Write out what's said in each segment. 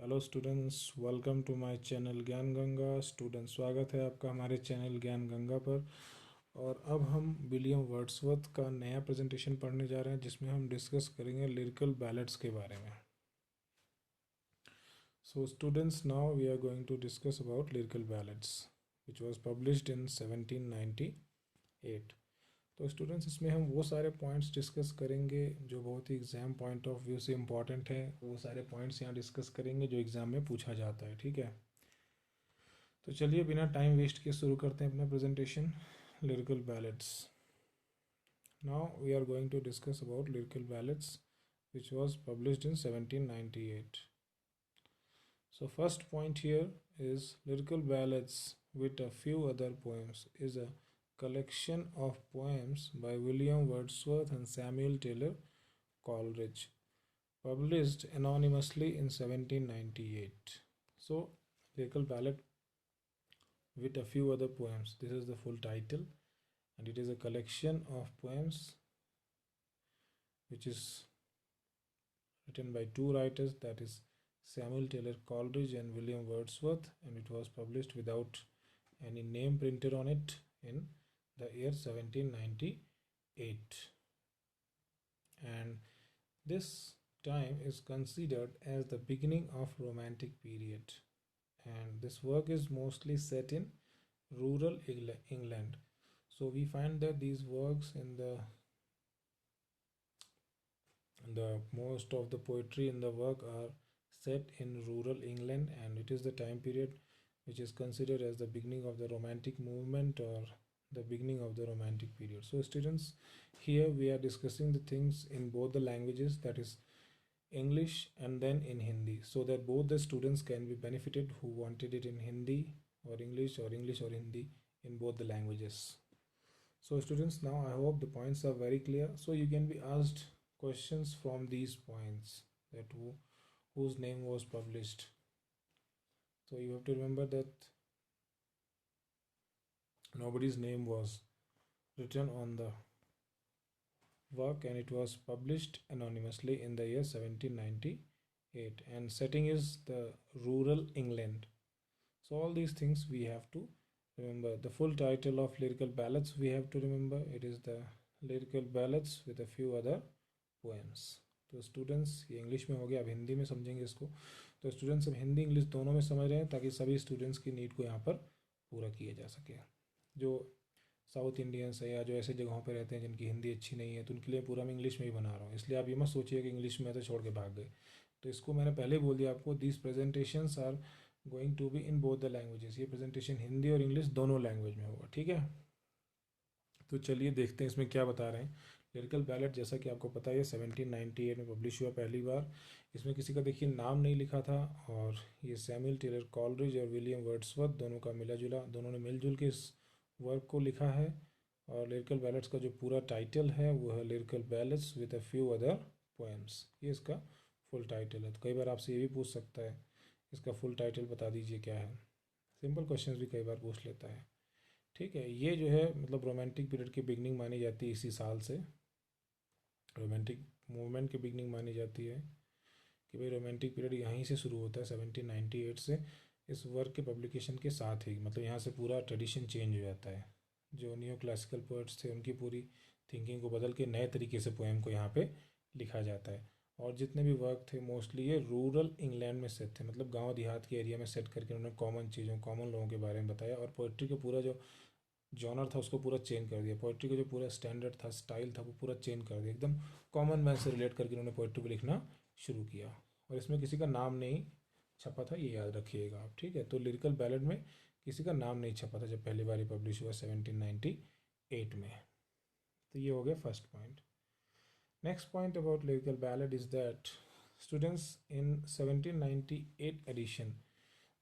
Hello students, welcome to my channel Gyan Ganga. Students, स्वागत है आपका हमारे चैनल ज्ञान गंगा पर। और अब हम विलियम वर्ड्सवर्थ का नया प्रेजेंटेशन पढ़ने जा रहे हैं, जिसमें हम डिस्कस करेंगे लिरिकल बैलेड्स के बारे में। So students, now we are going to discuss about lyrical ballads which was published in 1798। तो स्टूडेंट्स, इसमें हम वो सारे पॉइंट्स डिस्कस करेंगे जो बहुत ही एग्ज़ाम पॉइंट ऑफ व्यू से इम्पॉर्टेंट है। वो सारे पॉइंट्स यहाँ डिस्कस करेंगे जो एग्ज़ाम में पूछा जाता है। ठीक है, तो चलिए बिना टाइम वेस्ट किए शुरू करते हैं अपना presentation. Lyrical ballads. Now we are going to discuss about lyrical ballads which was published in 1798. So first point here is lyrical ballads with a few other poems is a collection of poems by William Wordsworth and Samuel Taylor Coleridge, published anonymously in 1798. So, lyrical ballad with a few other poems. This is the full title, and it is a collection of poems which is written by two writers, that is Samuel Taylor Coleridge and William Wordsworth, and it was published without any name printed on it in the year 1798. And this time is considered as the beginning of Romantic period, and this work is mostly set in rural England. So we find that these works in the most of the poetry in the work are set in rural England, and it is the time period which is considered as the beginning of the Romantic movement or the beginning of the Romantic period. So students, here we are discussing the things in both the languages, that is English and then in Hindi, so that both the students can be benefited who wanted it in Hindi or English or Hindi in both the languages. So students, now I hope the points are very clear. So you can be asked questions from these points, that whose name was published. So you have to remember that nobody's name was written on the work, and it was published anonymously in the year 1798, and setting is the rural England. So all these things we have to remember. The full title of lyrical ballads we have to remember. It is the lyrical ballads with a few other poems. तो students, ये English में हो गया, अब हिंदी में समझेंगे इसको। तो स्टूडेंट्स, अब हिंदी इंग्लिश दोनों में समझ रहे हैं ताकि सभी स्टूडेंट्स की नीड को यहाँ पर पूरा किया जा सके। जो साउथ इंडियंस है या जो ऐसे जगहों पर रहते हैं जिनकी हिंदी अच्छी नहीं है, तो उनके लिए पूरा मैं इंग्लिश में ही बना रहा हूँ। इसलिए आप ये मत सोचिए कि इंग्लिश में तो छोड़ के भाग गए। तो इसको मैंने पहले बोल दिया आपको, this presentations are going to be in both the languages. ये प्रेजेंटेशन हिंदी और इंग्लिश दोनों लैंग्वेज में होगा। ठीक है, तो चलिए देखते हैं इसमें क्या बता रहे हैं। लिरिकल बैलेट, जैसा कि आपको पता है, 1798 में पब्लिश हुआ पहली बार। इसमें किसी का देखिए नाम नहीं लिखा था, और ये सैमुअल टेलर कॉलरिज और विलियम वर्ड्सवर्थ दोनों का मिला जुला, दोनों ने मिलजुल के इस वर्क को लिखा है। और लिरिकल बैलेट्स का जो पूरा टाइटल है वो है lyrical ballads with a few other poems. ये इसका फुल टाइटल है। तो कई बार आपसे ये भी पूछ सकता है, इसका फुल टाइटल बता दीजिए क्या है। सिंपल क्वेश्चंस भी कई बार पूछ लेता है। ठीक है, ये जो है मतलब रोमांटिक पीरियड की बिगनिंग मानी जाती है। इसी साल से रोमांटिक मूवमेंट की बिगनिंग मानी जाती है कि भाई रोमांटिक पीरियड यहीं से शुरू होता है, 1798 से। इस वर्क के पब्लिकेशन के साथ ही मतलब यहाँ से पूरा ट्रेडिशन चेंज हो जाता है। जो न्यू क्लासिकल पोइट्स थे उनकी पूरी थिंकिंग को बदल के नए तरीके से पोएम को यहाँ पे लिखा जाता है। और जितने भी वर्क थे मोस्टली ये रूरल इंग्लैंड में सेट थे, मतलब गांव देहात के एरिया में सेट करके उन्होंने कॉमन चीज़ों, कॉमन लोगों के बारे में बताया। और पोइट्री का पूरा जो जॉनर था उसको पूरा चेंज कर दिया। पोइट्री का जो पूरा स्टैंडर्ड था, स्टाइल था, वो पूरा चेंज कर दिया। एकदम कॉमन मैन से रिलेट करके उन्होंने पोइट्री को लिखना शुरू किया। और इसमें किसी का नाम नहीं छपा था, ये याद रखिएगा आप। ठीक है, तो लिरिकल बैलेड में किसी का नाम नहीं छपा था जब पहली बार पब्लिश हुआ 1798 में। तो ये हो गया first point. Next point about lyrical ballad is that students, in 1798 edition,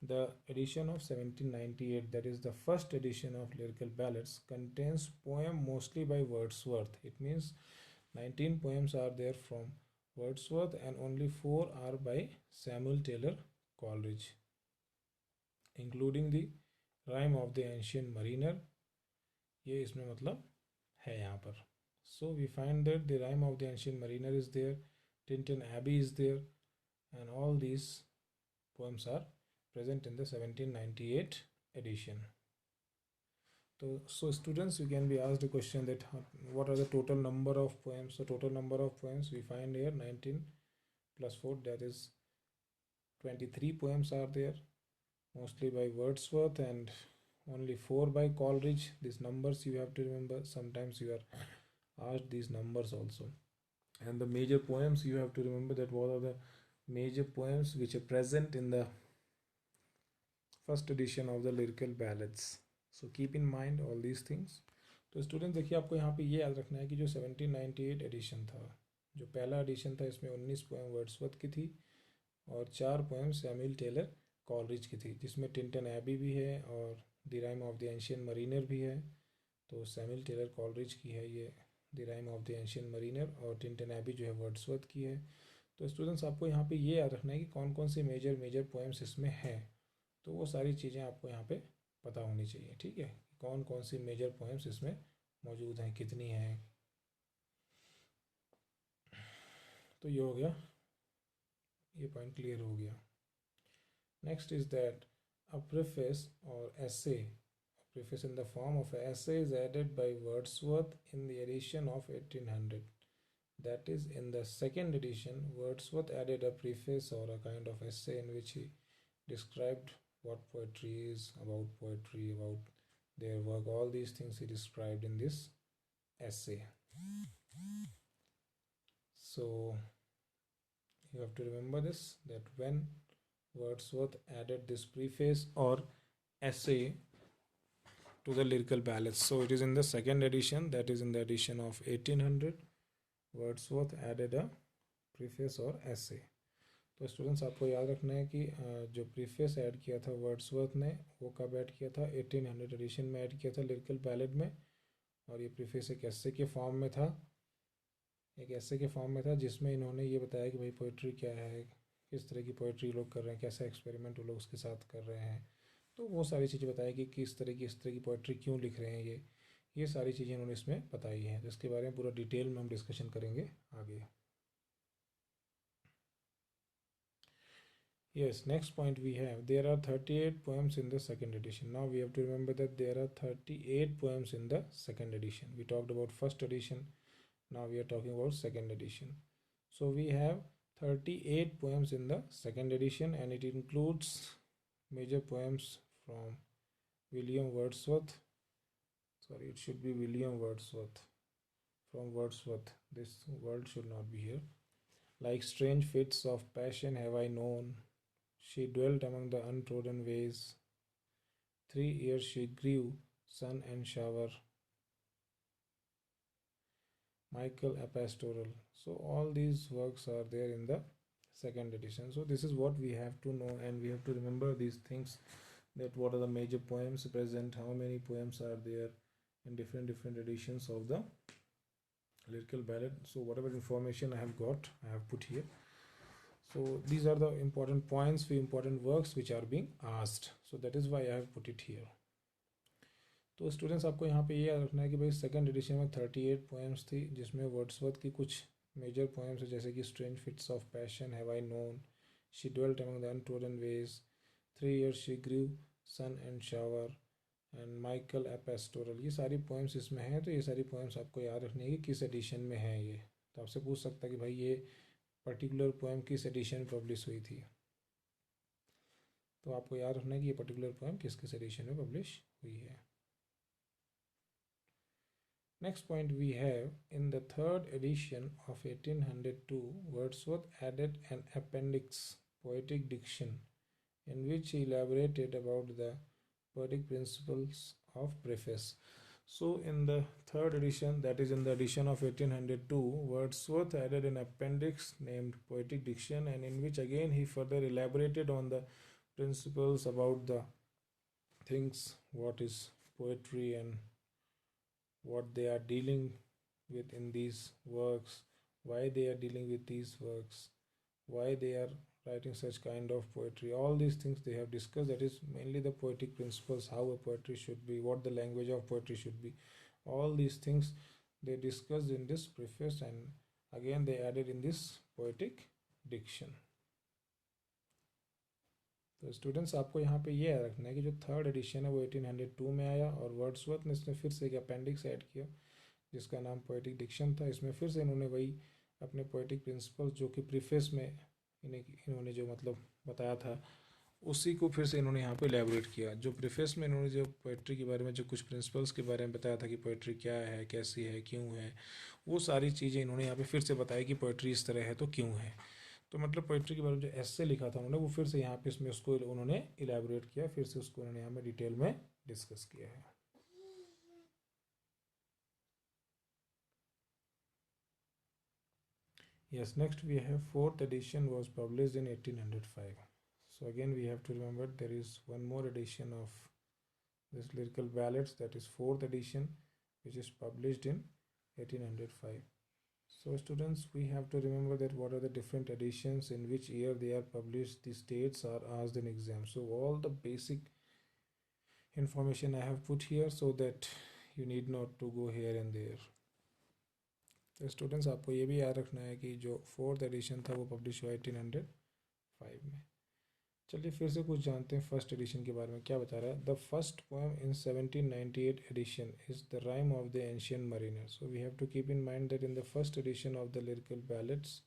the edition of 1798, that is the first edition of lyrical ballads, contains poem mostly by Wordsworth. It means 19 poems are there from Wordsworth and only 4 are by Samuel Taylor Coleridge, including the Rhyme of the Ancient Mariner. ये इसमें मतलब है यहाँ पर। So we find that the Rhyme of the Ancient Mariner is there, Tinton Abbey is there, and all these poems are present in the 1798 edition. So students, you can be asked a question that what are the total number of poems. So total number of poems we find here 19 plus 4, that is 23 poems are there, mostly by Wordsworth, and only 4 by Coleridge. These numbers you have to remember. Sometimes you are asked these numbers also. And the major poems you have to remember, that what are the major poems which are present in the first edition of the lyrical ballads. So keep in mind all these things. तो student देखिए, आपको यहाँ पे ये याद रखना है कि जो 1798 एडिशन था, जो पहला एडिशन था, इसमें 19 पोएम वर्ड्सवर्थ की थी और 4 पोएम सैमुअल टेलर कॉलरिज की थी, जिसमें टिंटन एबी भी है और the rime of the ancient Mariner भी है। तो सैमुअल टेलर कॉलरिज की है ये the rime of the ancient Mariner, और टिंटन एबी जो है वर्ड्सवर्थ की है। तो स्टूडेंट्स, आपको यहाँ पे ये याद रखना है कि कौन कौन सी मेजर पोएम्स इसमें हैं। तो वो सारी चीज़ें आपको यहाँ पे पता होनी चाहिए, ठीक है, कौन कौन सी मेजर पोएम्स इसमें मौजूद हैं, कितनी हैं। तो ये हो गया, ये पॉइंट क्लियर हो गया। Next is that a preface और एसे, preface in the form of an essay is added by Wordsworth in the edition of 1800. That is, in the second edition, Wordsworth added a preface or a kind of essay in which he described what poetry is, about poetry, about their work. All these things he described in this essay. So you have to remember this, that when Wordsworth added this preface or essay to the lyrical ballads, so it is in the second edition, that is in the edition of 1800, Wordsworth added a preface or essay. तो students, आपको याद रखना है कि जो preface add किया था Wordsworth ने, वो कब ऐड किया था? 1800 एडिशन में ऐड किया था लिरिकल बैलेड में। और ये प्रीफेस एक ऐसे के फॉर्म में था, जिसमें इन्होंने ये बताया कि भाई पोइट्री क्या है, किस तरह की पोइट्री लोग कर रहे हैं, कैसा एक्सपेरिमेंट वो लोग उसके साथ कर रहे हैं। तो वो सारी चीज़ें बताई कि किस तरह की पोइट्री क्यों लिख रहे हैं, ये सारी चीज़ें इन्होंने इसमें बताई हैं, जिसके बारे में पूरा डिटेल में हम डिस्कशन करेंगे आगे। Yes, next point we have, there are 38 poems in the second edition. Now we have to remember that there are 38 poems in the second edition. We talked about first edition, now we are talking about second edition. So we have 38 poems in the second edition, and it includes major poems from William Wordsworth. Sorry, it should be William Wordsworth. From Wordsworth, this word should not be here. Like strange fits of passion have I known, she dwelt among the untrodden ways. 3 years she grew, sun and shower. Michael a Pastoral. So all these works are there in the second edition. So this is what we have to know, and we have to remember these things, that what are the major poems present, how many poems are there in different editions of the lyrical ballad. So whatever information I have got, I have put here. So these are the important points for important works which are being asked. So that is why I have put it here. तो students, आपको यहाँ पे ये याद रखना है कि भाई सेकंड एडिशन में 38 पोएम्स थी, जिसमें वर्ड्सवर्थ की कुछ मेजर पोएम्स है, जैसे कि strange fits of passion have I known, she dwelt among the untrodden ways, 3 years she grew, sun and shower, and Michael a pastoral. ये सारी पोएम्स इसमें हैं। तो ये सारी पोएम्स आपको याद रखनी है कि किस एडिशन में है ये। तो आपसे पूछ सकता है कि भाई ये पर्टिकुलर पोएम किस एडिशन में पब्लिश हुई थी। तो आपको याद रखना है कि ये पर्टिकुलर पोएम किस किस एडिशन में पब्लिश हुई है। Next point we have, in the third edition of 1802, Wordsworth added an appendix, Poetic Diction, in which he elaborated about the poetic principles of preface. So in the third edition, that is in the edition of 1802, Wordsworth added an appendix named Poetic Diction, and in which again he further elaborated on the principles about the things, what is poetry and what they are dealing with in these works, why they are dealing with these works, why they are writing such kind of poetry. All these things they have discussed. That is mainly the poetic principles, how a poetry should be, what the language of poetry should be. All these things they discussed in this preface, and again they added in this Poetic Diction. तो students आपको यहाँ पे ये याद रखना है कि जो थर्ड एडिशन है वो 1802 में आया, और वर्ड्सवर्थ ने इसमें फिर से एक अपेंडिक्स ऐड किया जिसका नाम पोएटिक डिक्शन था। इसमें फिर से इन्होंने वही अपने पोएटिक प्रिंसिपल्स जो कि प्रीफेस में इन्होंने जो मतलब बताया था उसी को फिर से इन्होंने यहाँ पे एलेबोरेट किया। जो प्रीफेस में इन्होंने जो पोइट्री के बारे में जो कुछ प्रिंसिपल्स के बारे में बताया था कि पोइट्री क्या है, कैसी है, क्यों है, वो सारी चीज़ें इन्होंने यहाँ पे फिर से बताया कि पोइट्री इस तरह है तो क्यों है। तो मतलब पोइट्री के बारे में जो एस्से लिखा था उन्होंने वो फिर से यहाँ पे इसमें उसको उन्होंने इलेबोरेट किया, फिर से उसको उन्होंने यहाँ पे डिटेल में डिस्कस किया है। Yes, next we have fourth edition was published in 1805. So again we have to remember there is one more edition of this lyrical ballads, that is fourth edition, which is published in 1805. So students, we have to remember that what are the different editions, in which year they are published, these dates are asked in exam. So all the basic information I have put here so that you need not to go here and there. तो students आपको ये भी याद रखना है कि जो fourth edition था वो पब्लिश हुआ 1805 में। चलिए फिर से कुछ जानते हैं फर्स्ट एडिशन के बारे में क्या बता रहा है। The first poem in 1798 edition is the rime of the ancient mariner. So we have to keep in mind that in the first edition of the lyrical ballads,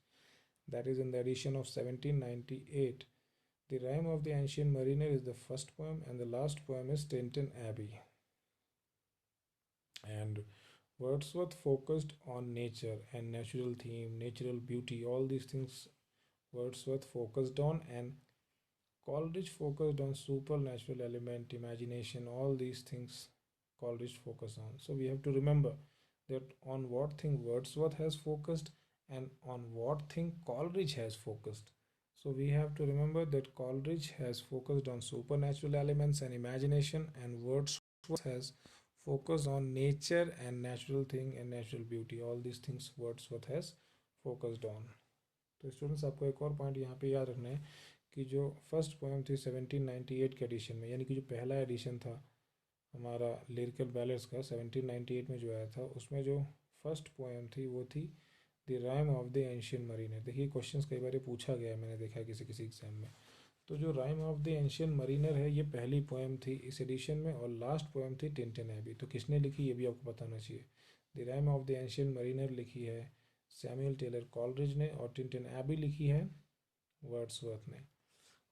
that is in the edition of 1798, the rhyme of the ancient mariner is the first poem and the last poem is Tintin Abbey. And Wordsworth focused on nature and natural theme, natural beauty, all these things Wordsworth focused on, and Coleridge focused on supernatural element, imagination, all these things Coleridge focused on. So we have to remember that on what thing Wordsworth has focused and on what thing Coleridge has focused. So we have to remember that Coleridge has focused on supernatural elements and imagination, and Wordsworth has focused on nature and natural thing and natural beauty. All these things Wordsworth has focused on. तो students आपको एक और point यहाँ पे याद रखना है कि जो फर्स्ट पोएम थी 1798 के एडिशन में, यानी कि जो पहला एडिशन था हमारा लिरिकल बैलेट्स का 1798 में जो आया था, उसमें जो फर्स्ट पोएम थी वो थी the rime of the ancient Mariner. देखिए क्वेश्चंस कई बार पूछा गया है, मैंने देखा है किसी किसी एग्जाम में। तो जो rhyme of the ancient Mariner है ये पहली पोएम थी इस एडिशन में, और लास्ट पोएम थी टिंटिन एबी। तो किसने लिखी ये भी आपको बताना चाहिए। The rime of the ancient Mariner लिखी है सैमुअल टेलर कॉलरिज ने, और टिंटिन एबी लिखी है वर्ड्सवर्थ ने।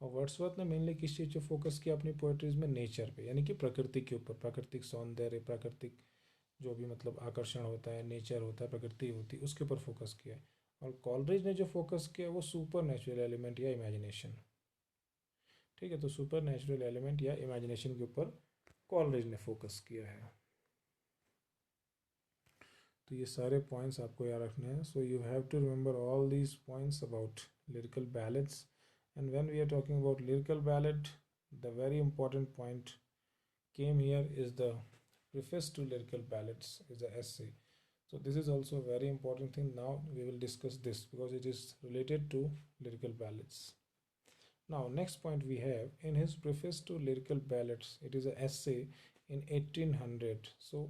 और वर्ड्सवर्थ ने मेनली किस चीज़ पे फोकस किया अपनी पोएट्रीज में, नेचर पे, यानी कि प्रकृति के ऊपर, प्राकृतिक सौंदर्य, प्राकृतिक जो भी मतलब आकर्षण होता है, नेचर होता है, प्रकृति होती है, उसके ऊपर फोकस किया है। और कॉलरिज ने जो फोकस किया वो सुपर नेचुरल एलिमेंट या इमेजिनेशन। ठीक है, तो सुपर नेचुरल एलिमेंट या इमेजिनेशन के ऊपर कॉलरिज ने फोकस किया है। तो ये सारे पॉइंट्स आपको याद रखने हैं। So you have to remember all these points about lyrical ballads. And when we are talking about lyrical ballad, the very important point came here is the preface to lyrical ballads, is the essay. So this is also a very important thing. Now we will discuss this because it is related to lyrical ballads. Now next point we have in his preface to lyrical ballads, it is an essay in 1800. So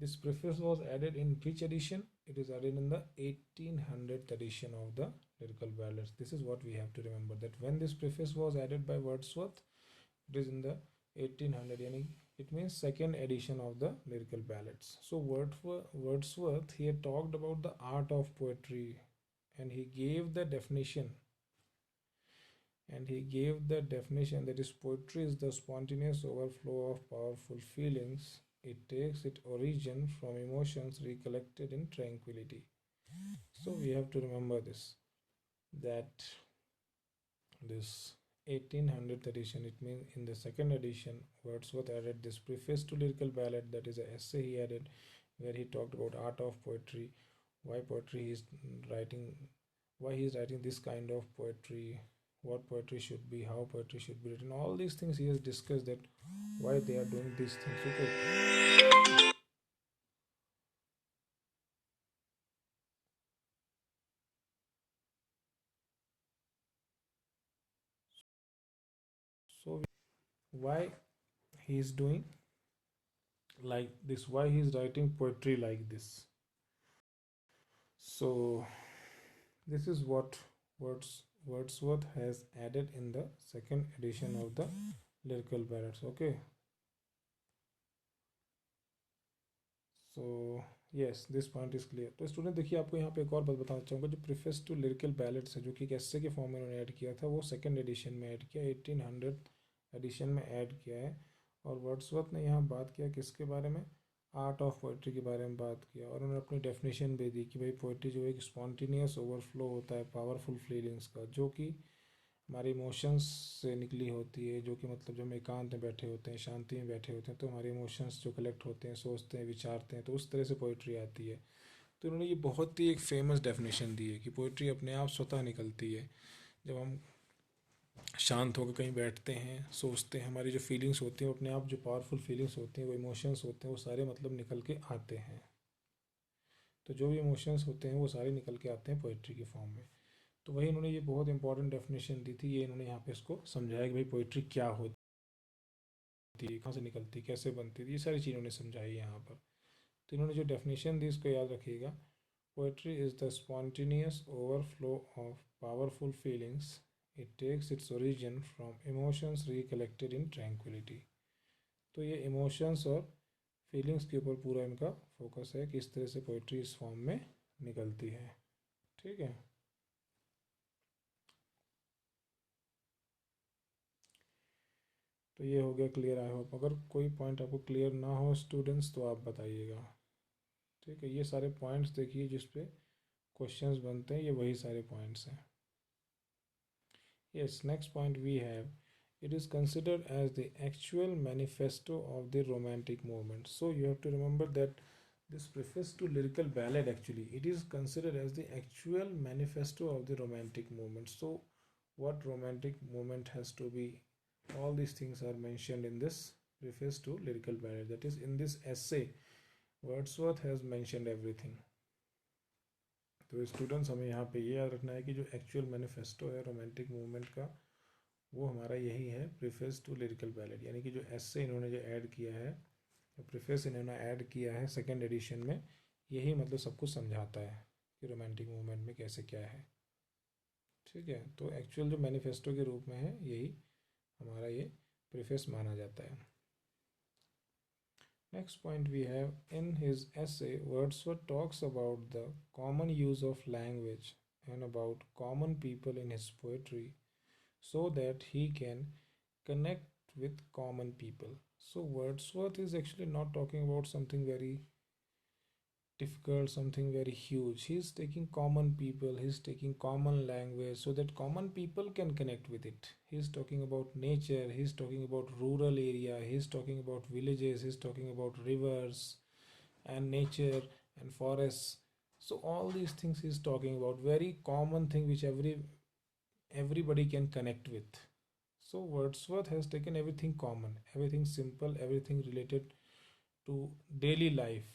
this preface was added in which edition? It is added in the 1800th edition of the lyrical ballads. This is what we have to remember, that when this preface was added by Wordsworth, it is in the 1800, yani it means second edition of the lyrical ballads. So Wordsworth here talked about the art of poetry, and he gave the definition. That is, poetry is the spontaneous overflow of powerful feelings. It takes its origin from emotions recollected in tranquility. So we have to remember this, that this 1800th edition, it means in the second edition, Wordsworth added this preface to lyrical ballad, that is an essay he added, where he talked about art of poetry, why poetry is writing, why he is writing this kind of poetry, what poetry should be, how poetry should be written, all these things he has discussed, that why they are doing these things. Okay. So why he is doing like this, why he is writing poetry like this. So this is what Wordsworth has added in the second edition of the lyrical ballads. Okay, so yes, this point is clear. तो student देखिए, आपको यहाँ पे एक और बात बताना चाहूँगा, जो प्रीफेस टू लिरिकल बैलेट्स है, जो कि एक एस्से के फॉर्म में उन्होंने ऐड किया था, वो सेकंड एडिशन में ऐड किया, 1800 एडिशन में ऐड किया है। और वर्ड्सवर्थ ने यहाँ बात किया किसके बारे में, आर्ट ऑफ पोइट्री के बारे में बात किया, और उन्होंने अपनी डेफिनेशन भी दी कि भाई पोइट्री जो है एक स्पॉन्टेनियस ओवरफ्लो होता है पावरफुल फीलिंग्स का, जो कि हमारे इमोशंस से निकली होती है, जो कि मतलब जब हम एकांत में बैठे होते हैं, शांति में बैठे होते हैं, तो हमारे इमोशंस जो कलेक्ट होते हैं, सोचते हैं, विचारते हैं, तो उस तरह से पोइट्री आती है। तो उन्होंने ये बहुत ही एक फेमस डेफिनेशन दी है कि पोइट्री अपने आप स्वतः निकलती है। जब हम शांत होकर कहीं बैठते हैं, सोचते हैं, हमारी जो फीलिंग्स होती हैं वो अपने आप, जो पावरफुल फीलिंग्स होती हैं, वो इमोशंस होते हैं, वो सारे मतलब निकल के आते हैं। तो जो भी इमोशंस होते हैं वो सारे निकल के आते हैं पोइट्री के फॉर्म में। तो वही इन्होंने ये बहुत इंपॉर्टेंट डेफिनेशन दी थी, ये इन्होंने यहाँ पे इसको समझाया कि भाई पोइट्री क्या होती है, कहाँ से निकलती, कैसे बनती थी, ये सारी चीज़ उन्होंने समझाई यहाँ पर। तो इन्होंने जो डेफिनेशन दी इसको याद रखिएगा, poetry is the spontaneous overflow of powerful feelings, it takes its origin from emotions recollected in tranquillity. तो ये इमोशंस और फीलिंग्स के ऊपर पूरा इनका फोकस है कि इस तरह से पोइट्री इस फॉर्म में निकलती है। ठीक है, तो ये हो गया क्लियर। आई होप अगर कोई पॉइंट आपको क्लियर ना हो स्टूडेंट्स तो आप बताइएगा। ठीक है, ये सारे पॉइंट्स देखिए जिस पे क्वेश्चंस बनते हैं, ये वही सारे पॉइंट्स हैं। Yes, next point we have, it is considered as the actual manifesto of the romantic movement. So you have to remember that this preface to lyrical ballad, actually it is considered as the actual manifesto of the romantic movement. So what romantic movement has to be, all these things are mentioned in this preface to lyrical ballad, that is in this essay Wordsworth has mentioned everything. तो students हमें यहाँ पे ये याद रखना है कि जो एक्चुअल मैनिफेस्टो है रोमांटिक मूवमेंट का, वो हमारा यही है प्रीफेस टू लिरिकल बैलेड, यानी कि जो एस्से इन्होंने जो ऐड किया है, जो प्रीफेस इन्होंने ऐड किया है सेकेंड एडिशन में, यही मतलब सब कुछ समझाता है कि रोमांटिक मूवमेंट में कैसे क्या है। ठीक है, तो एक्चुअल जो मैनिफेस्टो के रूप में है, यही हमारा ये प्रीफेस माना जाता है। Next point we have, in his essay, Wordsworth talks about the common use of language and about common people in his poetry so that he can connect with common people. So Wordsworth is actually not talking about something very difficult, something very huge. He's taking common people, he's taking common language so that common people can connect with it. He's talking about nature, he's talking about rural area, he's talking about villages, he's talking about rivers and nature and forests. So all these things he's talking about, very common thing which everybody can connect with. So Wordsworth has taken everything common, everything simple, everything related to daily life,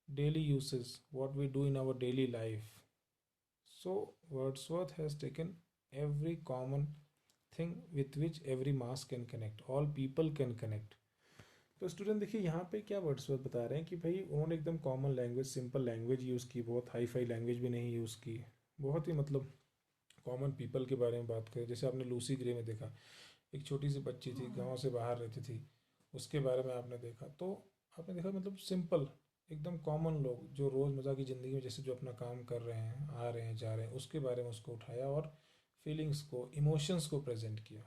daily uses, what we do in our daily life. So Wordsworth has taken every common thing with which every mass can connect, all people can connect. तो student देखिए यहाँ पे क्या Wordsworth बता रहे हैं कि भाई उन्होंने एकदम common language, simple language use की, बहुत हाई फाई लैंग्वेज भी नहीं यूज़ की, बहुत ही मतलब कॉमन पीपल के बारे में बात करें। जैसे आपने लूसी ग्रे में देखा, एक छोटी सी बच्ची थी, गाँव से बाहर रहती थी, उसके बारे में आपने देखा, तो आपने देखा मतलब सिंपल एकदम कॉमन लोग जो रोज़मर्रा की ज़िंदगी में जैसे जो अपना काम कर रहे हैं, आ रहे हैं, जा रहे हैं, उसके बारे में उसको उठाया और फीलिंग्स को, इमोशंस को प्रेजेंट किया,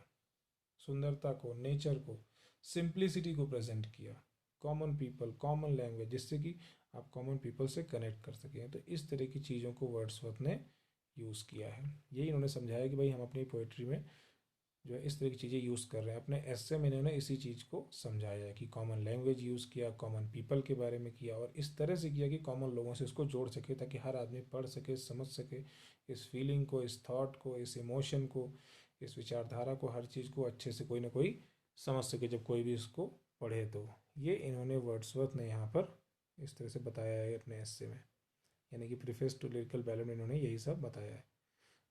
सुंदरता को, नेचर को, सिंप्लिसिटी को प्रेजेंट किया, कॉमन पीपल, कॉमन लैंग्वेज, जिससे कि आप कॉमन पीपल से कनेक्ट कर सकें। तो इस तरह की चीज़ों को वर्ड्सवर्थ ने यूज़ किया है। यही इन्होंने समझाया कि भाई हम अपनी पोइट्री में जो है इस तरह की चीज़ें यूज़ कर रहे हैं। अपने एस्से में इन्होंने इसी चीज़ को समझाया है कि कॉमन लैंग्वेज यूज़ किया, कॉमन पीपल के बारे में किया, और इस तरह से किया कि कॉमन लोगों से इसको जोड़ सके, ताकि हर आदमी पढ़ सके, समझ सके इस फीलिंग को, इस थॉट को, इस इमोशन को, इस विचारधारा को, हर चीज़ को अच्छे से कोई ना कोई समझ सके जब कोई भी इसको पढ़े। तो ये इन्होंने वर्ड्सवर्थ ने यहाँ पर इस तरह से बताया है अपने एस्से में, यानी कि प्रीफेस टू लिरिकल बैलेड में इन्होंने यही सब बताया है।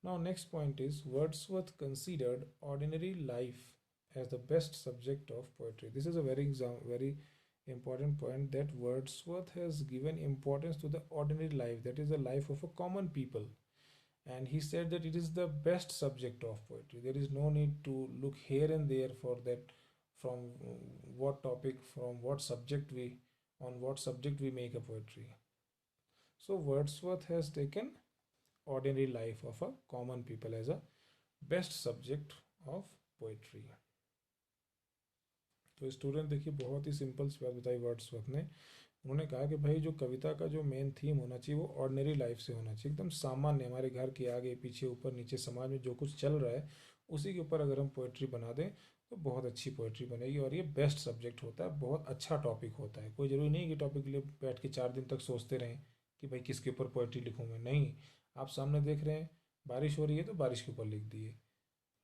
Now next point is, Wordsworth considered ordinary life as the best subject of poetry. This is a very important point, that Wordsworth has given importance to the ordinary life, that is the life of a common people, and he said that it is the best subject of poetry. There is no need to look here and there for that, from what topic, from what subject we, on what subject we make a poetry. So Wordsworth has taken ordinary life of a common people as a best subject of poetry. तो student देखिए, बहुत ही simple सी बात बताई Wordsworth ने। उन्होंने कहा कि भाई जो कविता का जो मेन थीम होना चाहिए वो ऑर्डिनरी लाइफ से होना चाहिए, एकदम सामान्य, हमारे घर के आगे पीछे ऊपर नीचे समाज में जो कुछ चल रहा है उसी के ऊपर अगर हम पोइट्री बना दें तो बहुत अच्छी पोइट्री बनेगी। और ये बेस्ट सब्जेक्ट होता है, बहुत अच्छा टॉपिक होता है। कोई ज़रूरी नहीं कि टॉपिक के लिए बैठ के 4 दिन तक सोचते रहें कि भाई किसके ऊपर पोइट्री लिखूँ मैं। नहीं, आप सामने देख रहे हैं बारिश हो रही है तो बारिश के ऊपर लिख दिए,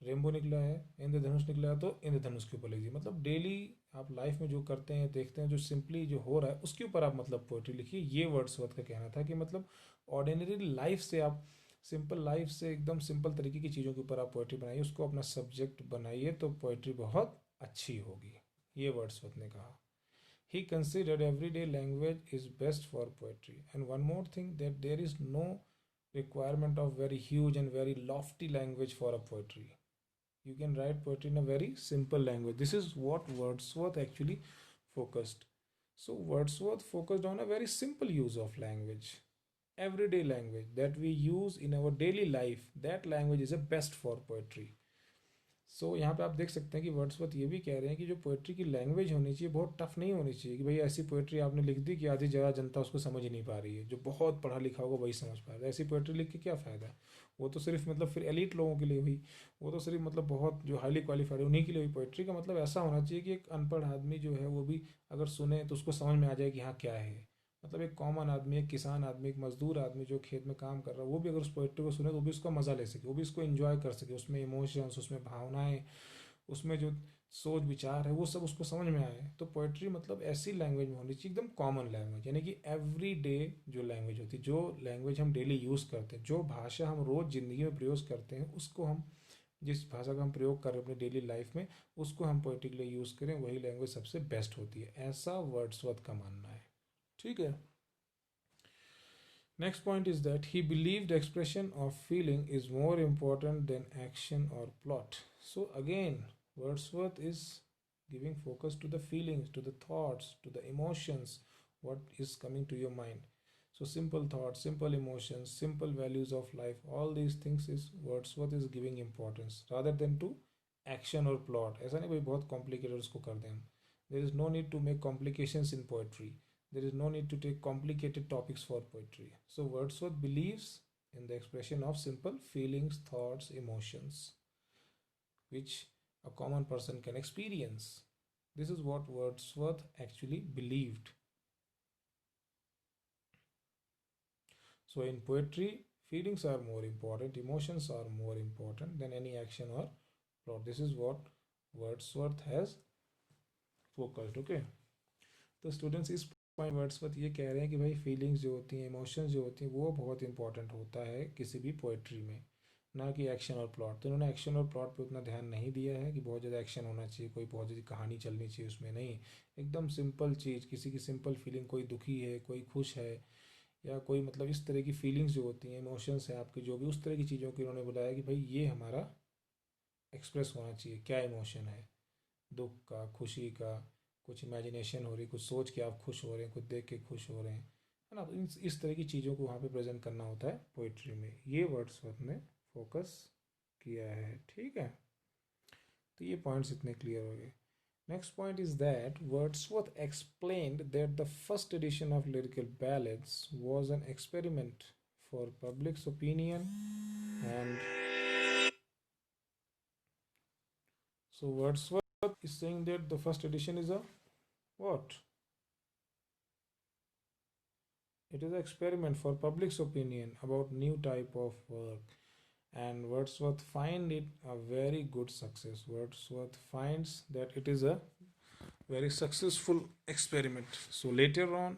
रेनबो निकला है, इंद्रधनुष निकला है तो इंद्रधनुष के ऊपर लिख दिए। मतलब डेली आप लाइफ में जो करते हैं देखते हैं, जो सिंपली जो हो रहा है उसके ऊपर आप मतलब पोइट्री लिखिए। ये वर्ड्सवर्थ का कहना था कि मतलब ऑर्डिनरी लाइफ से आप, सिंपल लाइफ से एकदम सिंपल तरीके की चीज़ों के ऊपर आप पोइट्री बनाइए, उसको अपना सब्जेक्ट बनाइए तो पोइट्री बहुत अच्छी होगी। ये वर्ड्सवर्थ ने कहा। He considered everyday language is best for poetry. And one more thing, that there is no requirement of very huge and very lofty language for a poetry. You can write poetry in a very simple language. This is what Wordsworth actually focused. So Wordsworth focused on a very simple use of language, everyday language that we use in our daily life. That language is a best for poetry. सो यहाँ पे आप देख सकते हैं कि Wordsworth ये भी कह रहे हैं कि जो पोइट्री की लैंग्वेज होनी चाहिए बहुत टफ नहीं होनी चाहिए कि भाई ऐसी पोइट्री आपने लिख दी कि आधी ज़्यादा जनता उसको समझ ही नहीं पा रही है, जो बहुत पढ़ा लिखा होगा वही समझ पा रहा है। ऐसी पोइट्री लिख के क्या फ़ायदा? वो तो सिर्फ मतलब फिर एलिट लोगों के लिए हुई, वो तो सिर्फ मतलब बहुत जो हाईली क्वालिफाइड है उन्हीं के लिए हुई। पोइट्री का मतलब ऐसा होना चाहिए कि एक अनपढ़ आदमी जो है वो भी अगर सुने तो उसको समझ में आ जाए कि हाँ क्या है। मतलब एक कॉमन आदमी, एक किसान आदमी, एक मजदूर आदमी जो खेत में काम कर रहा है वो भी अगर उस पोइट्री को सुने तो वो भी उसका मज़ा ले सके, वो भी इसको एंजॉय कर सके, उसमें इमोशंस, उसमें भावनाएं, उसमें जो सोच विचार है वो सब उसको समझ में आए। तो पोइट्री मतलब ऐसी लैंग्वेज में होनी चाहिए, एकदम कॉमन लैंग्वेज, यानी कि एवरी डे जो लैंग्वेज होती है, जो लैंग्वेज हम डेली यूज़ करते हैं, जो भाषा हम रोज़ ज़िंदगी में प्रयोग करते हैं, उसको हम, जिस भाषा का हम प्रयोग कर रहे हैं अपनी डेली लाइफ में, उसको हम पोइट्री के लिए यूज़ करें, वही लैंग्वेज सबसे बेस्ट होती है, ऐसा वर्ड्सवर्थ का मानना है। ठीक है। Next point is that he believed expression of feeling is more important than action or plot. So again, Wordsworth is giving focus to the feelings, to the thoughts, to the emotions, what is coming to your mind. So simple thoughts, simple emotions, simple values of life, all these things is Wordsworth is giving importance rather than to action or plot. ऐसा नहीं भाई बहुत complicated उसको कर दें हम. There is no need to make complications in poetry. There is no need to take complicated topics for poetry. So Wordsworth believes in the expression of simple feelings, thoughts, emotions, which a common person can experience. This is what Wordsworth actually believed. So in poetry, feelings are more important, emotions are more important than any action or plot. This is what Wordsworth has focused. Okay. तो students इस point Wordsworth ये कह रहे हैं कि भाई feelings जो होती हैं, इमोशंस जो होती हैं, वो बहुत इंपॉर्टेंट होता है किसी भी पोइट्री में, ना कि एक्शन और प्लॉट। तो इन्होंने एक्शन और प्लॉट पे उतना ध्यान नहीं दिया है कि बहुत ज़्यादा एक्शन होना चाहिए, कोई बहुत ज़्यादा कहानी चलनी चाहिए उसमें, नहीं। एकदम सिंपल चीज़, किसी की सिंपल फीलिंग, कोई दुखी है, कोई खुश है, या कोई मतलब इस तरह की फीलिंग्स जो होती हैं, इमोशंस हैं आपके जो भी, उस तरह की चीज़ों को इन्होंने बुलाया कि भाई ये हमारा एक्सप्रेस होना चाहिए। क्या इमोशन है, दुख का, खुशी का, कुछ इमेजिनेशन हो रही, कुछ सोच के आप खुश हो रहे हैं, कुछ देख के खुश हो रहे हैं, है ना। तो इस तरह की चीज़ों को वहाँ पे प्रेजेंट करना होता है पोइट्री में। ये वर्ड्सवर्थ ने फोकस किया है। ठीक है, तो ये पॉइंट्स इतने क्लियर हो गए। Next point is that Wordsworth explained that the first edition of lyrical ballads was an experiment for publics opinion and so Wordsworth is saying that the first edition is a what? It is an experiment for public's opinion about new type of work, and Wordsworth find it a very good success. Wordsworth finds that it is a very successful experiment. So later on,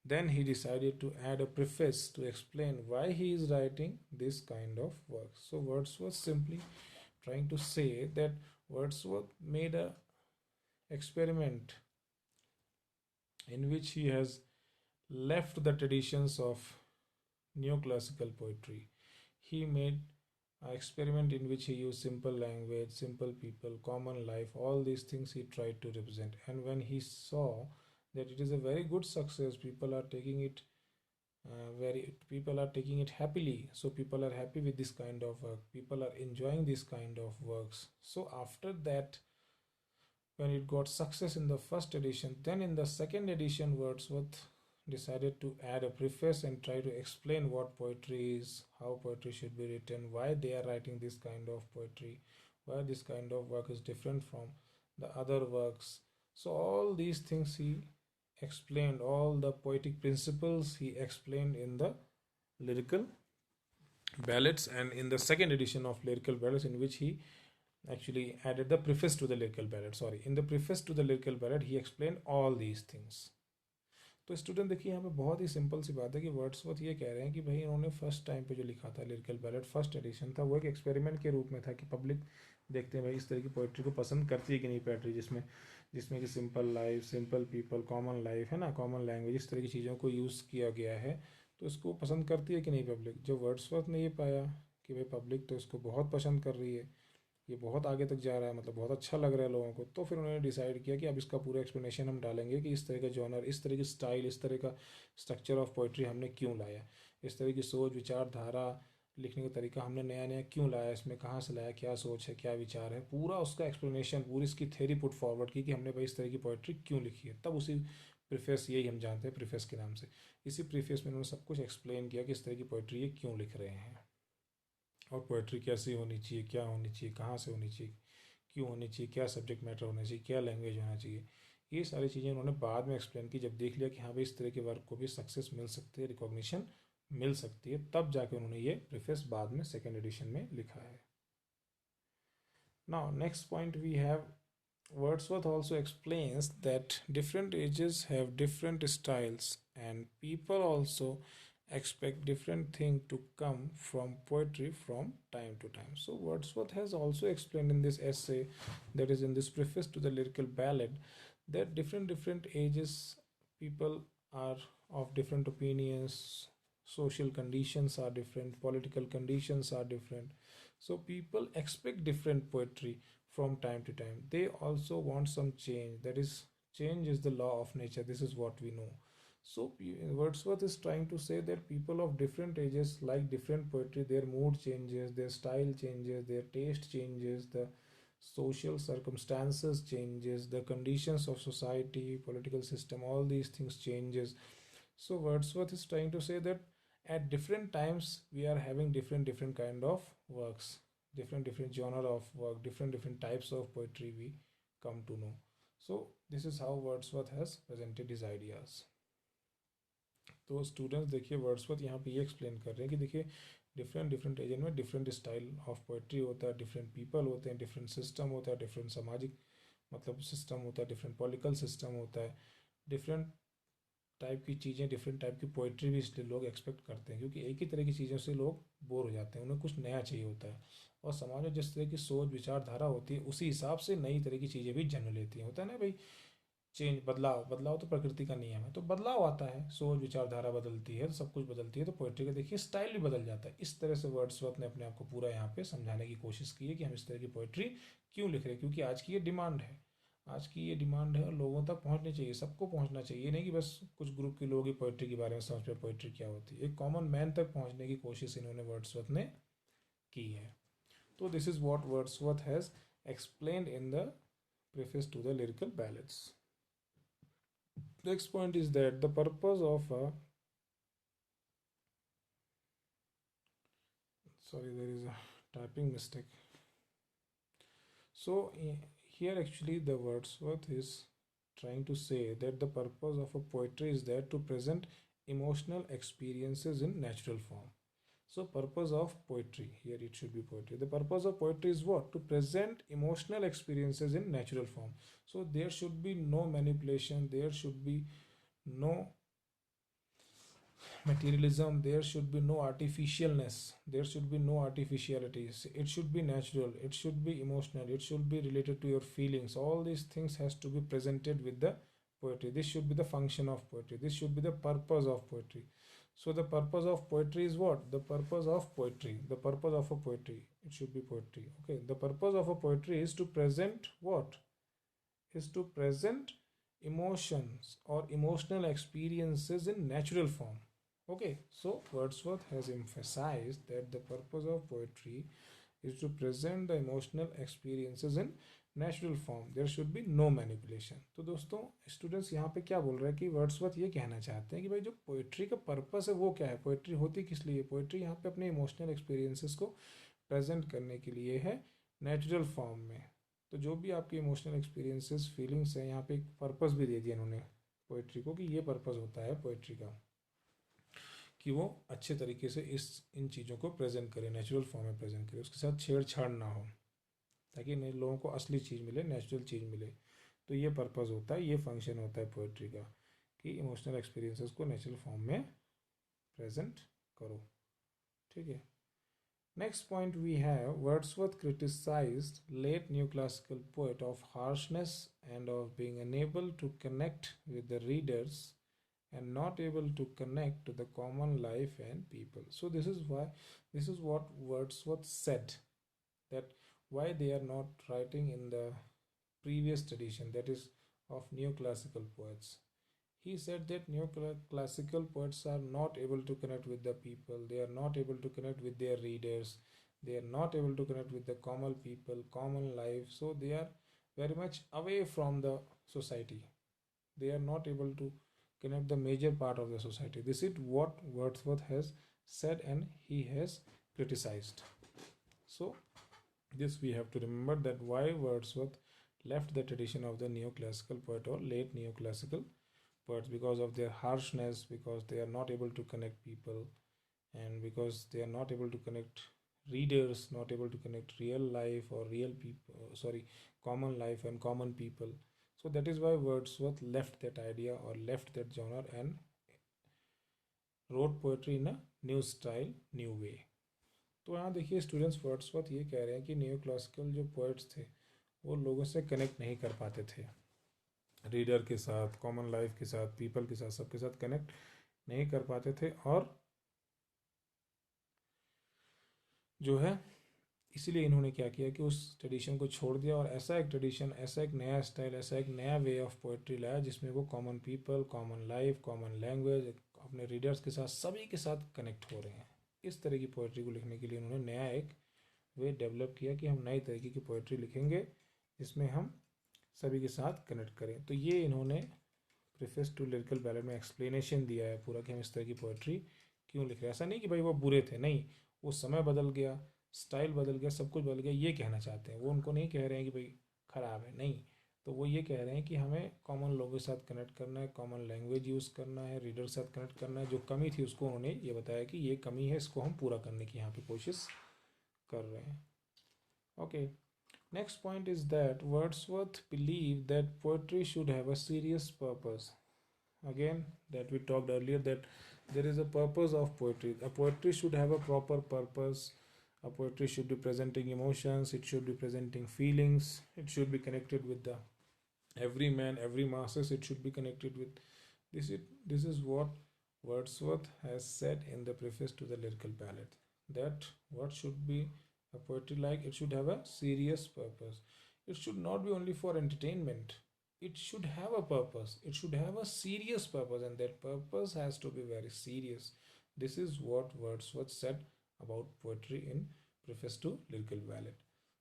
then he decided to add a preface to explain why he is writing this kind of work. So Wordsworth simply trying to say that Wordsworth made a experiment in which he has left the traditions of neoclassical poetry. he made an experiment in which he used simple language, simple people, common life, all these things he tried to represent. And when he saw that it is a very good success, people are taking it very people are taking it happily, so people are happy with this kind of work, people are enjoying this kind of works. So after that, when it got success in the first edition, then in the second edition Wordsworth decided to add a preface and try to explain what poetry is, how poetry should be written, why they are writing this kind of poetry, why this kind of work is different from the other works. So all these things he explained, all the poetic principles he explained in the lyrical ballads, and in the second edition of lyrical ballads, in which he actually added the preface to the lyrical ballad, sorry, in the preface to the lyrical ballad he explained all these things. तो student देखिए यहाँ पे बहुत ही simple सी बात है कि Wordsworth ये कह रहे हैं कि भाई इन्होंने फर्स्ट टाइम पे जो लिखा था लिरिकल बैलेट, फर्स्ट एडिशन था, वो एक एक्सपेरिमेंट के रूप में था कि पब्लिक देखते हैं भाई इस तरह की पोइट्री को पसंद करती है कि नहीं, पोइट्री जिसमें जिसमें कि simple life, simple people, common life है ना, कॉमन लैंग्वेज, इस तरह की चीज़ों को यूज़ किया गया है, तो इसको पसंद करती है कि नहीं पब्लिक। जो वर्ड्सवर्थ ने ये पाया कि भाई पब्लिक तो इसको बहुत पसंद कर रही है, ये बहुत आगे तक जा रहा है, मतलब बहुत अच्छा लग रहा है लोगों को, तो फिर उन्होंने डिसाइड किया कि अब इसका पूरा एक्सप्लेनेशन हम डालेंगे कि इस तरह का जॉनर, इस तरह की स्टाइल, इस तरह का स्ट्रक्चर ऑफ पोइट्री हमने क्यों लाया, इस तरह की सोच विचारधारा लिखने का तरीका हमने नया नया क्यों लाया, इसमें कहाँ से लाया, क्या सोच है, क्या विचार है, पूरा उसका एक्सप्लेनेशन, पूरी इसकी थ्योरी पुट फॉरवर्ड की कि हमने भाई इस तरह की पोइट्री क्यों लिखी है। तब उसी प्रीफेस, यही हम जानते हैं प्रीफेस के नाम से, इसी प्रीफेस में उन्होंने सब कुछ एक्सप्लेन किया कि इस तरह की पोइट्री ये क्यों लिख रहे हैं, और पोइट्री कैसी होनी चाहिए, क्या होनी चाहिए, कहाँ से होनी चाहिए, क्यों होनी चाहिए, क्या सब्जेक्ट मैटर होना चाहिए, क्या लैंग्वेज होना चाहिए। ये सारी चीज़ें उन्होंने बाद में एक्सप्लेन की, जब देख लिया कि हाँ भाई इस तरह के वर्क को भी सक्सेस मिल सकती है, रिकॉग्निशन मिल सकती है, तब जाके उन्होंने ये प्रीफेस बाद में सेकेंड एडिशन में लिखा है। Now next point we have, Wordsworth also explains that different ages have different styles and people also expect different things to come from poetry from time to time. So Wordsworth has also explained in this essay, that is in this preface to the lyrical ballad, that different ages people are of different opinions, social conditions are different, political conditions are different, so people expect different poetry from time to time. They also want some change, that is, change is the law of nature, this is what we know. So Wordsworth is trying to say that people of different ages like different poetry, their mood changes, their style changes, their taste changes, the social circumstances changes, the conditions of society, political system, all these things changes. So Wordsworth is trying to say that at different times we are having different kind of works, different genre of work, different types of poetry we come to know. So this is how Wordsworth has presented his ideas. तो students देखिए Wordsworth यहाँ पे ये explain कर रहे हैं कि देखिए डिफरेंट एजन में डिफरेंट स्टाइल ऑफ पोइट्री होता है, डिफरेंट पीपल होते हैं, डिफरेंट सिस्टम होता है, डिफरेंट सामाजिक मतलब सिस्टम होता है, डिफरेंट पॉलिटिकल सिस्टम होता है, डिफरेंट टाइप की चीज़ें, डिफरेंट टाइप की पोइट्री भी इसलिए लोग एक्सपेक्ट करते हैं, क्योंकि एक ही तरह की चीज़ों से लोग बोर हो जाते हैं, उन्हें कुछ नया चाहिए होता है, और समाज में जिस तरह की सोच विचारधारा होती है उसी हिसाब से नई तरह की चीज़ें भी जन्म लेती हैं। होता है ना भाई, चेंज, बदलाव, बदलाव तो प्रकृति का नियम है, तो बदलाव आता है, सोच विचारधारा बदलती है तो सब कुछ बदलती है, तो पोइट्री का देखिए स्टाइल भी बदल जाता है। इस तरह से वर्ड्सवर्थ ने अपने आप को पूरा यहाँ पे समझाने की कोशिश की है कि हम इस तरह की पोइट्री क्यों लिख रहे हैं, क्योंकि आज की ये डिमांड है, आज की ये डिमांड है और लोगों तक पहुंचनी चाहिए, सबको पहुंचना चाहिए, नहीं कि बस कुछ ग्रुप के लोग ही पोइट्री के बारे में समझ पे पोइट्री क्या होती है, एक कॉमन मैन तक पहुंचने की कोशिश इन्होंने वर्ड्सवर्थ ने की है। तो this is what Wordsworth has explained in the preface to the lyrical ballads. Next point is that the purpose of a, sorry, there is a typing mistake. So here actually the Wordsworth is trying to say that the purpose of a poetry is that to present emotional experiences in natural form. So purpose of poetry, here it should be poetry. The purpose of poetry is what? To present emotional experiences in natural form. So there should be no manipulation, there should be no materialism, there should be no artificialness, there should be no artificialities, it should be natural, it should be emotional, it should be related to your feelings. All these things has to be presented with the poetry. This should be the function of poetry, this should be the purpose of poetry. So the purpose of poetry is what? The purpose of poetry, the purpose of a poetry, it should be poetry. Okay, the purpose of a poetry is to present what? Is to present emotions or emotional experiences in natural form. Okay, so Wordsworth has emphasized that the purpose of poetry is to present the emotional experiences in natural form there should be no manipulation. तो दोस्तों students यहाँ पे क्या बोल रहे हैं कि Wordsworth ये कहना चाहते हैं कि भाई जो पोइट्री का पर्पस है वो क्या है, पोइट्री होती किस लिए, पोइट्री यहाँ पे अपने इमोशनल एक्सपीरियंसेस को प्रेजेंट करने के लिए है नेचुरल फॉर्म में. तो जो भी आपके इमोशनल एक्सपीरियंसेस फीलिंग्स हैं, यहाँ पे एक पर्पस भी दे दिया इन्होंने पोइट्री को कि ये पर्पस होता है पोइट्री का कि वो अच्छे तरीके से इन चीज़ों को प्रेजेंट करे, नेचुरल फॉर्म में प्रेजेंट करे, उसके साथ छेड़छाड़ ना हो, ताकि नए लोगों को असली चीज़ मिले, नेचुरल चीज़ मिले. तो ये पर्पस होता है, ये फंक्शन होता है पोइट्री का कि इमोशनल एक्सपीरियंसेस को नेचुरल फॉर्म में प्रेजेंट करो. ठीक है. Next point we have Wordsworth criticised late new classical poet of harshness and of being unable to connect with the readers and not able to connect to the common life and people. So this is what Wordsworth said, that why they are not writing in the previous tradition, that is of neoclassical poets. He said that neoclassical poets are not able to connect with the people, they are not able to connect with their readers, they are not able to connect with the common people, common life, so they are very much away from the society, they are not able to connect the major part of the society. This is what Wordsworth has said and he has criticized. So this we have to remember, that why Wordsworth left the tradition of the neoclassical poet or late neoclassical poets, because of their harshness, because they are not able to connect people, and because they are not able to connect readers, not able to connect real life or real people, common life and common people. So that is why Wordsworth left that idea or left that genre and wrote poetry in a new style, new way. तो यहाँ देखिए students, Wordsworth ये कह रहे हैं कि new classical जो poets थे वो लोगों से कनेक्ट नहीं कर पाते थे, रीडर के साथ, कॉमन लाइफ के साथ, पीपल के साथ, सबके साथ कनेक्ट नहीं कर पाते थे, और जो है इसीलिए इन्होंने क्या किया कि उस ट्रेडिशन को छोड़ दिया और ऐसा एक ट्रेडिशन, ऐसा एक नया स्टाइल, ऐसा एक नया वे ऑफ पोएट्री लाया जिसमें वो common people, common life, common language, अपने रीडर्स के साथ, सभी के साथ कनेक्ट हो रहे हैं. इस तरह की पोएट्री को लिखने के लिए उन्होंने नया एक वे डेवलप किया कि हम नई तरीके की पोएट्री लिखेंगे जिसमें हम सभी के साथ कनेक्ट करें. तो ये इन्होंने प्रीफेस टू लिरिकल बैलेड में एक्सप्लेनेशन दिया है पूरा कि हम इस तरह की पोएट्री क्यों लिख रहे हैं. ऐसा नहीं कि भाई वो बुरे थे, नहीं, वो समय बदल गया, स्टाइल बदल गया, सब कुछ बदल गया, ये कहना चाहते हैं. वो उनको नहीं कह रहे हैं कि भाई ख़राब है, नहीं. तो वो ये कह रहे हैं कि हमें कॉमन लोगों के साथ कनेक्ट करना है, कॉमन लैंग्वेज यूज़ करना है, रीडर के साथ कनेक्ट करना है. जो कमी थी उसको उन्होंने ये बताया कि ये कमी है, इसको हम पूरा करने की यहाँ पे कोशिश कर रहे हैं. Okay. Next point is that Wordsworth believed that poetry should have a serious purpose. Again, that we talked earlier, that there is a purpose of poetry. A poetry should have a proper purpose. A poetry should be presenting emotions, it should be presenting feelings, it should be connected with the every man, every masses, it should be connected with this is what Wordsworth has said in the preface to the lyrical ballad, that what should be a poetry like, it should have a serious purpose. It should not be only for entertainment, it should have a purpose, it should have a serious purpose, and that purpose has to be very serious. This is what Wordsworth said about poetry in preface to lyrical ballad.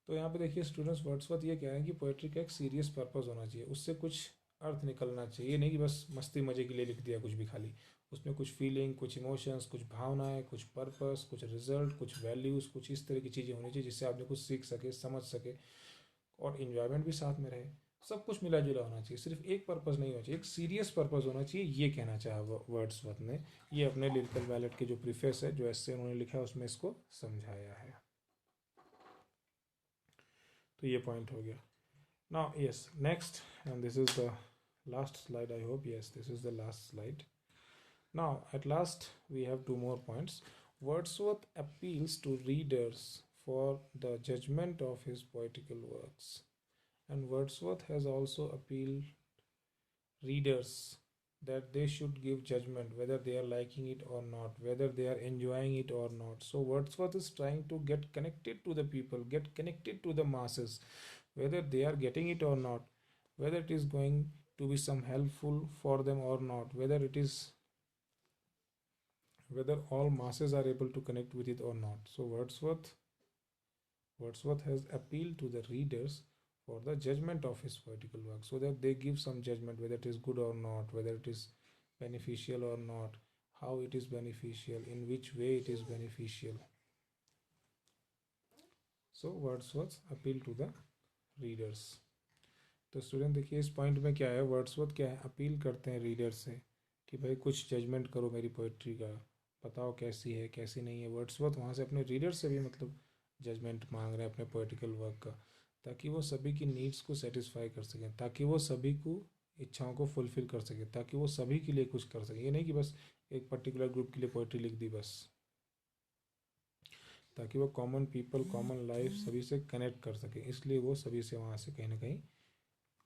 तो यहाँ पे देखिए students, Wordsworth ये कह रहे हैं कि poetry का एक सीरियस पर्पस होना चाहिए, उससे कुछ अर्थ निकलना चाहिए, नहीं कि बस मस्ती मजे के लिए लिख दिया कुछ भी खाली. उसमें कुछ फीलिंग, कुछ इमोशंस, कुछ भावनाएं, कुछ पर्पस, कुछ रिजल्ट, कुछ वैल्यूज़, कुछ इस तरह की चीज़ें होनी चाहिए जिससे आपने कुछ सीख सके, समझ सके, और इन्जॉयमेंट भी साथ में रहे. सब कुछ मिला जुला होना चाहिए, सिर्फ एक पर्पस नहीं होना चाहिए, एक सीरियस पर्पस होना चाहिए, ये कहना चाहा वर्ड्सवर्थ ने. ये अपने लिरिकल बैलेट के जो प्रीफेस है, जो ऐसे उन्होंने लिखा है, उसमें इसको समझाया है. तो ये पॉइंट हो गया. Now yes, next, and this is the last slide, I hope. Yes, this is the last slide. Now, at last, we have two more points. Wordsworth appeals to readers for the judgment of his poetical works. And Wordsworth has also appealed readers that they should give judgment whether they are liking it or not, whether they are enjoying it or not. So Wordsworth is trying to get connected to the people, get connected to the masses, whether they are getting it or not, whether it is going to be some helpful for them or not, whether all masses are able to connect with it or not. So Wordsworth has appealed to the readers for the judgment of his poetical work, so that they give some judgment whether it is good or not, whether it is beneficial or not, how it is beneficial, in which way it is beneficial. So Wordsworth appeal to the readers. तो student देखिए इस point में क्या है, Wordsworth क्या है, appeal करते हैं रीडर से कि भाई कुछ जजमेंट करो मेरी पोइट्री का, बताओ कैसी है कैसी नहीं है। वर्ड्सवर्थ वहाँ से अपने रीडर से भी मतलब जजमेंट मांग रहे हैं अपने पोइटिकल वर्क का, ताकि वो सभी की नीड्स को सेटिस्फाई कर सकें, ताकि वो सभी को इच्छाओं को फुलफिल कर सके, ताकि वो सभी के लिए कुछ कर सके। ये नहीं कि बस एक पर्टिकुलर ग्रुप के लिए पोइट्री लिख दी बस, ताकि वो कॉमन पीपल, कॉमन लाइफ सभी से कनेक्ट कर सके। इसलिए वो सभी से वहाँ से कहीं ना कहीं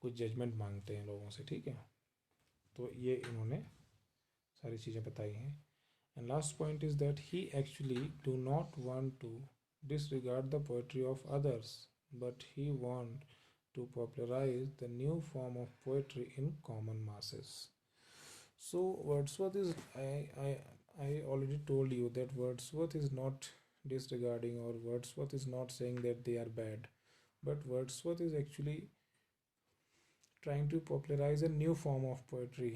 कुछ जजमेंट मांगते हैं लोगों से, ठीक है। तो ये इन्होंने सारी चीज़ें बताई हैं। And last point is that he actually do not want to disregard the poetry of others, but he want to popularize the new form of poetry in common masses. So Wordsworth is, I already told you that Wordsworth is not disregarding, or Wordsworth is not saying that they are bad, but Wordsworth is actually trying to popularize a new form of poetry.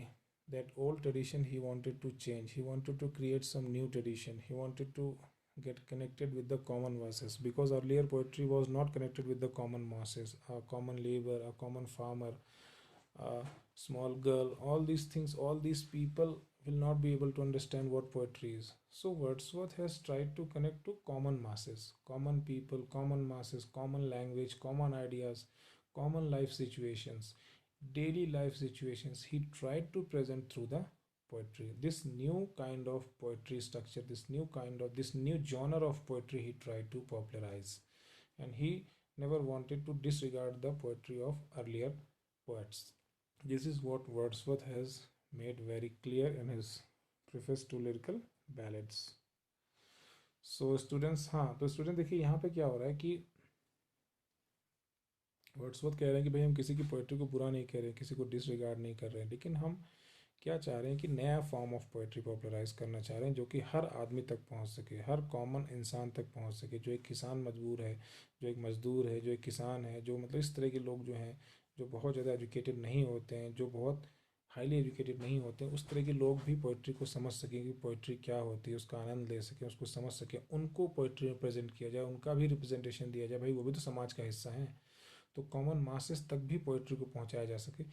That old tradition he wanted to change, he wanted to create some new tradition, he wanted to get connected with the common masses, because earlier poetry was not connected with the common masses. A common labor, a common farmer, a small girl, all these things, all these people will not be able to understand what poetry is. So Wordsworth has tried to connect to common masses, common people, common masses, common language, common ideas, common life situations, daily life situations. He tried to present through the poetry this new kind of poetry structure, this new genre of poetry he tried to popularize. And he never wanted to disregard the poetry of earlier poets. This is what Wordsworth has made very clear in his preface to lyrical ballads. So students, हाँ तो student देखिए यहाँ पे क्या हो रहा है कि वर्ड्सवर्थ कह रहे हैं कि भाई हम किसी की पोइट्री को बुरा नहीं कह रहे हैं, किसी को डिसरिगार्ड नहीं कर रहे हैं, लेकिन हम क्या चाह रहे हैं कि नया फॉर्म ऑफ पोइट्री पॉपुलराइज करना चाह रहे हैं, जो कि हर आदमी तक पहुंच सके, हर कॉमन इंसान तक पहुंच सके। जो एक किसान मजबूर है, जो एक मज़दूर है, जो एक किसान है, जो मतलब इस तरह के लोग जो हैं, जो बहुत ज़्यादा एजुकेटेड नहीं होते हैं, जो बहुत हाईली एजुकेटेड नहीं होते हैं, उस तरह के लोग भी पोइट्री को समझ सकें कि पोइट्री क्या होती है, उसका आनंद ले सकें, उसको समझ सकें, उनको पोइट्री में प्रेजेंट किया जाए, उनका भी रिप्रेजेंटेशन दिया जाए। भाई वो भी तो समाज का हिस्सा है, तो कॉमन मासेस तक भी पोइट्री को पहुंचाया जा सके।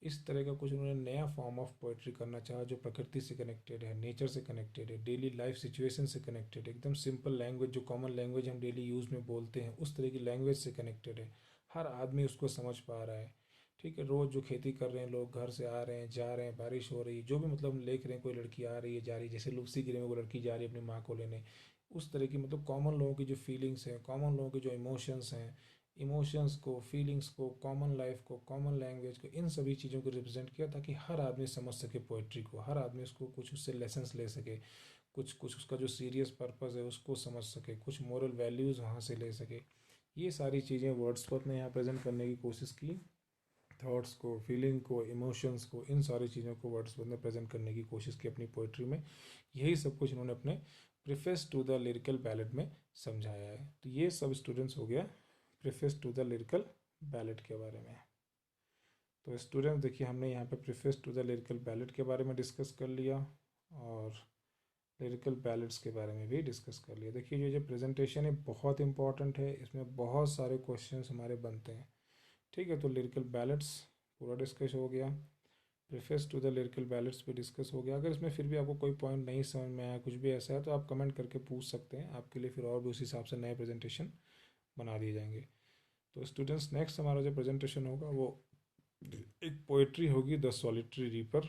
इस तरह का कुछ उन्होंने नया फॉर्म ऑफ पोइट्री करना चाहा, जो प्रकृति से कनेक्टेड है, नेचर से कनेक्टेड है, डेली लाइफ सिचुएशन से कनेक्टेड है, एकदम सिंपल लैंग्वेज, जो कॉमन लैंग्वेज हम डेली यूज़ में बोलते हैं उस तरह की लैंग्वेज से कनेक्टेड है, हर आदमी उसको समझ पा रहा है। ठीक है, रोज़ जो खेती कर रहे हैं लोग, घर से आ रहे हैं, जा रहे हैं, बारिश हो रही है, जो भी मतलब हम देख रहे हैं, कोई लड़की आ रही है, जा रही है, जैसे लुप्सी गिरी में वो लड़की जा रही है अपनी माँ को लेने, उस तरह की मतलब कॉमन लोगों की जो फीलिंग्स हैं, कॉमन लोगों के जो इमोशंस हैं, इमोशंस को, फीलिंग्स को, कॉमन लाइफ को, कॉमन लैंग्वेज को, इन सभी चीज़ों को रिप्रेजेंट किया, ताकि हर आदमी समझ सके पोइट्री को, हर आदमी उसको कुछ उससे लेसन्स ले सके, कुछ कुछ उसका जो सीरियस पर्पज़ है उसको समझ सके, कुछ मोरल वैल्यूज़ वहाँ से ले सके। ये सारी चीज़ें वर्ड्सवर्थ ने यहाँ प्रेजेंट करने की कोशिश की। थॉट्स को, फीलिंग को, इमोशंस को, इन सारी चीज़ों को वर्ड्सवर्थ ने प्रेजेंट करने की कोशिश की अपनी पोइट्री में। यही सब कुछ इन्होंने अपने preface to the lyrical ballad में समझाया है। तो ये सब स्टूडेंट्स हो गया preface to the lyrical ballad के बारे में। तो स्टूडेंट्स देखिए हमने यहाँ पे preface to the lyrical ballad के बारे में डिस्कस कर लिया, और लिरिकल बैलेड्स के बारे में भी डिस्कस कर लिया। देखिए ये जो प्रेजेंटेशन है बहुत इंपॉर्टेंट है, इसमें बहुत सारे क्वेश्चन हमारे बनते हैं। ठीक है, तो लिरिकल बैलेड्स पूरा डिस्कस हो गया, preface to the lyrical ballads भी डिस्कस हो गया। अगर इसमें फिर भी आपको कोई पॉइंट नहीं समझ में आया, कुछ भी ऐसा है, तो आप कमेंट करके पूछ सकते हैं, आपके लिए फिर और भी उस हिसाब से नए प्रेजेंटेशन बना दिए जाएंगे। तो स्टूडेंट्स नेक्स्ट हमारा जो प्रेजेंटेशन होगा वो एक पोइट्री होगी, द सॉलिटरी रीपर।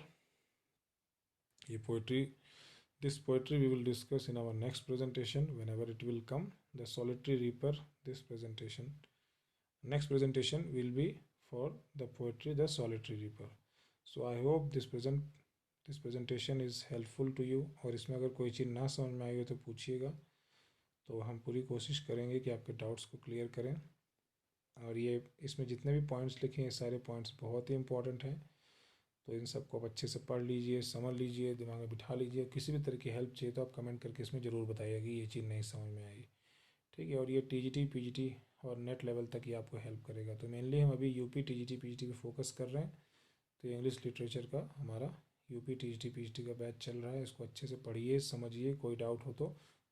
ये poetry, this poetry we will discuss in our next presentation whenever it will come, the solitary reaper. This presentation, next presentation will be for the poetry the solitary reaper. So I hope this this presentation is helpful to you. और इसमें अगर कोई चीज़ ना समझ में आई हो तो पूछिएगा, तो हम पूरी कोशिश करेंगे कि आपके डाउट्स को क्लियर करें। और ये इसमें जितने भी पॉइंट्स लिखे हैं सारे पॉइंट्स बहुत ही इंपॉर्टेंट हैं, तो इन सबको आप अच्छे से पढ़ लीजिए, समझ लीजिए, दिमाग में बिठा लीजिए। किसी भी तरह की हेल्प चाहिए तो आप कमेंट करके इसमें ज़रूर बताइए कि ये चीज़ नहीं समझ में आई, ठीक है। और ये टीजीटी पीजीटी और नेट लेवल तक ही आपको हेल्प करेगा। तो मेनली हम अभी यूपी टीजीटी पीजीटी पे फोकस कर रहे हैं। तो इंग्लिश लिटरेचर का हमारा यूपी टीजीटी पीजीटी का बैच चल रहा है, इसको अच्छे से पढ़िए, समझिए, कोई डाउट हो तो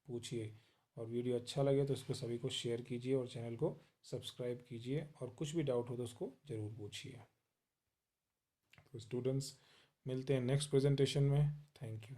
पूछिए। और वीडियो अच्छा लगे तो इसको सभी को शेयर कीजिए और चैनल को सब्सक्राइब कीजिए। और कुछ भी डाउट हो तो उसको ज़रूर पूछिए। तो स्टूडेंट्स, मिलते हैं नेक्स्ट प्रेजेंटेशन में। Thank you.